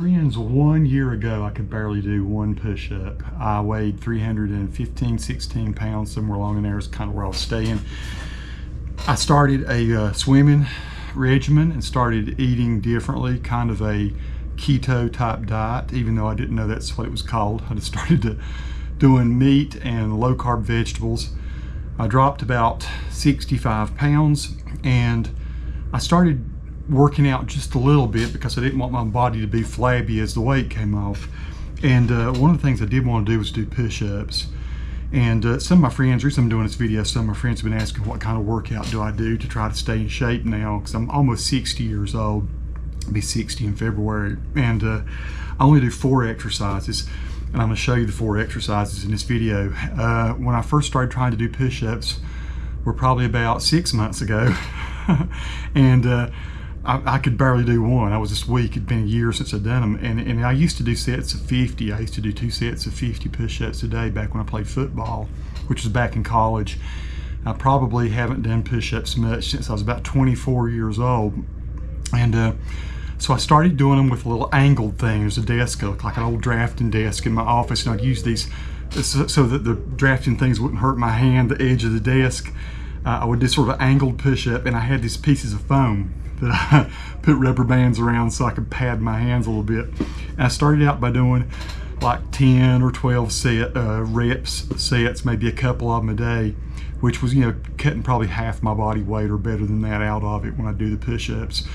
Friends, 1 year ago, I could barely do one push-up. I weighed 315, 16 pounds, somewhere along in there is kind of where I was staying. I started a swimming regimen and started eating differently, kind of a keto type diet, even though I didn't know that's what it was called. I just started doing meat and low-carb vegetables. I dropped about 65 pounds and I started working out just a little bit because I didn't want my body to be flabby as the weight came off. And one of the things I did want to do was do push-ups. And some of my friends, the reason I'm doing this video, some of my friends have been asking what kind of workout do I do to try to stay in shape now, because I'm almost 60 years old. I'll be 60 in February. And I only do 4 exercises. And I'm going to show you the 4 exercises in this video. When I first started trying to do push-ups, were probably about 6 months ago. And I could barely do one. I was just weak. It'd been a year since I'd done them. And I used to do sets of 50. I used to do 2 sets of 50 push-ups a day back when I played football, which was back in college. I probably haven't done push-ups much since I was about 24 years old. And so I started doing them with a little angled thing. There's a desk, like an old drafting desk in my office, and I'd use these so that the drafting things wouldn't hurt my hand, the edge of the desk. I would do sort of an angled push-up, and I had these pieces of foam that I put rubber bands around so I could pad my hands a little bit. And I started out by doing like 10 or 12 sets, maybe a couple of them a day, which was, cutting probably half my body weight or better than that out of it when I do the push-ups.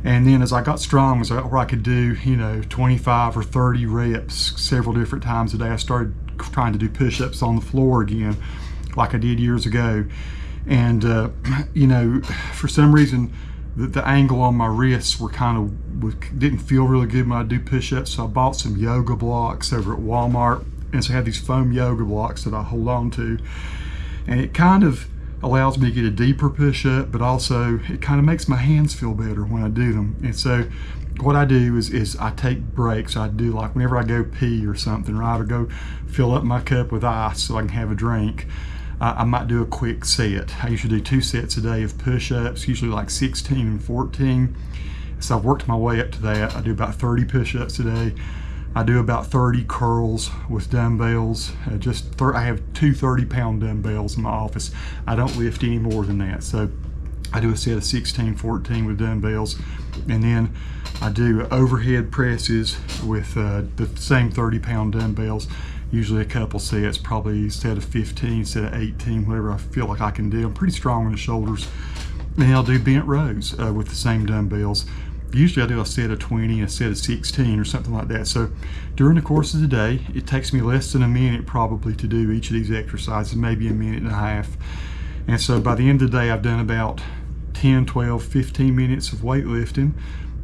And then as I got strong, as I got where I could do, 25 or 30 reps several different times a day, I started trying to do push-ups on the floor again, like I did years ago. And, for some reason, the angle on my wrists were didn't feel really good when I do push-ups, so I bought some yoga blocks over at Walmart. And so I have these foam yoga blocks that I hold on to. And it kind of allows me to get a deeper push-up, but also it kind of makes my hands feel better when I do them. And so what I do is I take breaks. I do, like, whenever I go pee or something, right, or go fill up my cup with ice so I can have a drink, I might do a quick set. I usually do 2 sets a day of push-ups, usually like 16 and 14. So I've worked my way up to that. I do about 30 push-ups a day. I do about 30 curls with dumbbells. I have 2 30-pound dumbbells in my office. I don't lift any more than that. So I do a set of 16, 14 with dumbbells. And then I do overhead presses with the same 30-pound dumbbells. Usually a couple sets, probably a set of 15, set of 18, whatever I feel like I can do. I'm pretty strong in the shoulders. And I'll do bent rows with the same dumbbells. Usually I do a set of 20, a set of 16 or something like that. So during the course of the day, it takes me less than a minute probably to do each of these exercises, maybe a minute and a half. And so by the end of the day, I've done about 10, 12, 15 minutes of weightlifting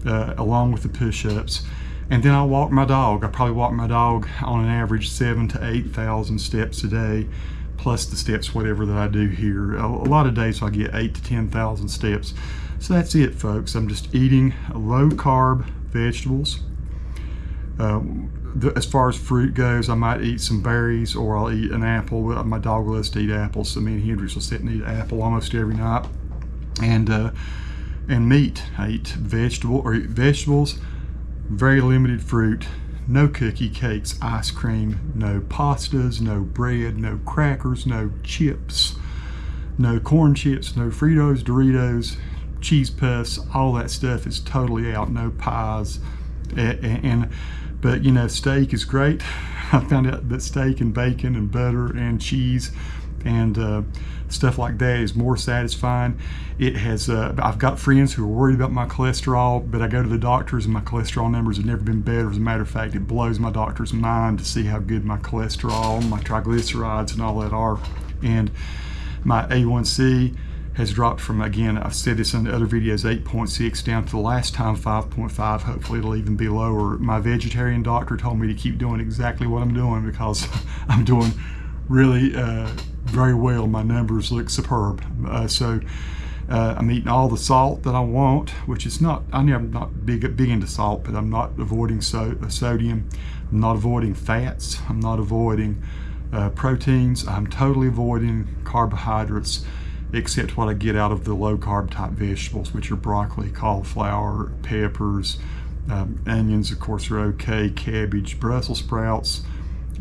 along with the push-ups. And then I'll walk my dog. I probably walk my dog on an average 7,000 to 8,000 steps a day, plus the steps whatever that I do here. A lot of days I get 8,000 to 10,000 steps. So that's it, folks. I'm just eating low-carb vegetables. As far as fruit goes, I might eat some berries or I'll eat an apple. My dog loves to eat apples, so me and Hendrix will sit and eat an apple almost every night. And meat. I eat vegetables. Very limited fruit, no cookie, cakes, ice cream, no pastas, no bread, no crackers, no chips, no corn chips, no Fritos, Doritos, cheese puffs, all that stuff is totally out, no pies. But steak is great. I found out that steak and bacon and butter and cheese and stuff like that is more satisfying. It has, I've got friends who are worried about my cholesterol, but I go to the doctors and my cholesterol numbers have never been better. As a matter of fact, it blows my doctor's mind to see how good my cholesterol, my triglycerides and all that are. And my A1C has dropped from, again, I've said this in the other videos, 8.6 down to the last time 5.5. Hopefully it'll even be lower. My vegetarian doctor told me to keep doing exactly what I'm doing because I'm doing really very well. My numbers look superb. So I'm eating all the salt that I want, which is not, I'm not big into salt, but I'm not avoiding sodium. I'm not avoiding fats. I'm not avoiding proteins. I'm totally avoiding carbohydrates, except what I get out of the low-carb type vegetables, which are broccoli, cauliflower, peppers, Onions, of course, are okay. Cabbage, Brussels sprouts.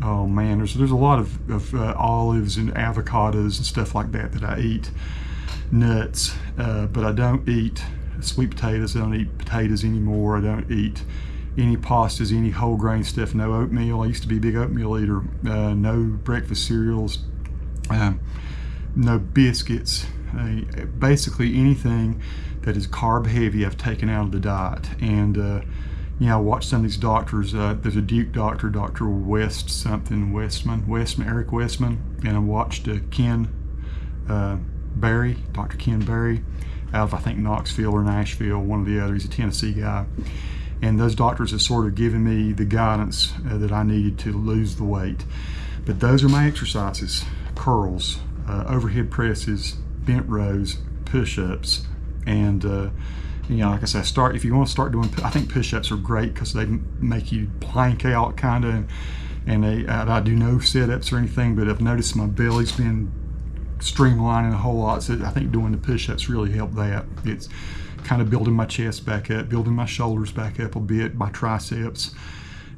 Oh man, there's a lot of olives and avocados and stuff like that that I eat. Nuts, but I don't eat sweet potatoes. I don't eat potatoes anymore. I don't eat any pastas, any whole grain stuff. No oatmeal. I used to be a big oatmeal eater. No breakfast cereals. No biscuits. Basically anything that is carb heavy I've taken out of the diet. And you know, I watched some of these doctors. There's a Duke doctor, Dr. Eric Westman, and I watched Ken Berry, Dr. Ken Berry, out of I think Knoxville or Nashville, one or the other. He's a Tennessee guy. And those doctors have sort of given me the guidance that I needed to lose the weight. But those are my exercises: curls, overhead presses, bent rows, push-ups, and you know, like I said, if you want to start doing, I think push-ups are great because they make you plank out kind of, and I do no sit-ups or anything, but I've noticed my belly's been streamlining a whole lot, so I think doing the push-ups really helped that. It's kind of building my chest back up, building my shoulders back up a bit, my triceps.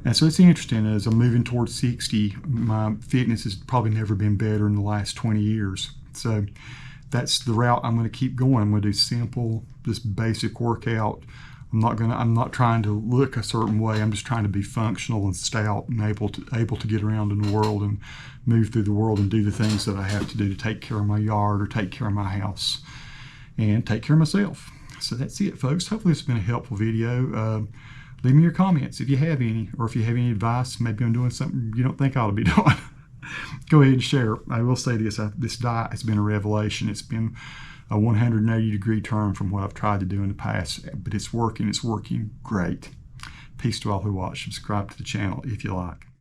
And so it's interesting, as I'm moving towards 60, my fitness has probably never been better in the last 20 years. So that's the route I'm going to keep going. I'm going to do simple, just basic workout. I'm not trying to look a certain way. I'm just trying to be functional and stout and able to get around in the world and move through the world and do the things that I have to do to take care of my yard or take care of my house and take care of myself. So that's it, folks. Hopefully it's been a helpful video. Leave me your comments if you have any, or if you have any advice. Maybe I'm doing something you don't think I ought to be doing. Go ahead and share. I will say this: this diet has been a revelation. It's been a 180-degree turn from what I've tried to do in the past, but it's working. It's working great. Peace to all who watch. Subscribe to the channel if you like.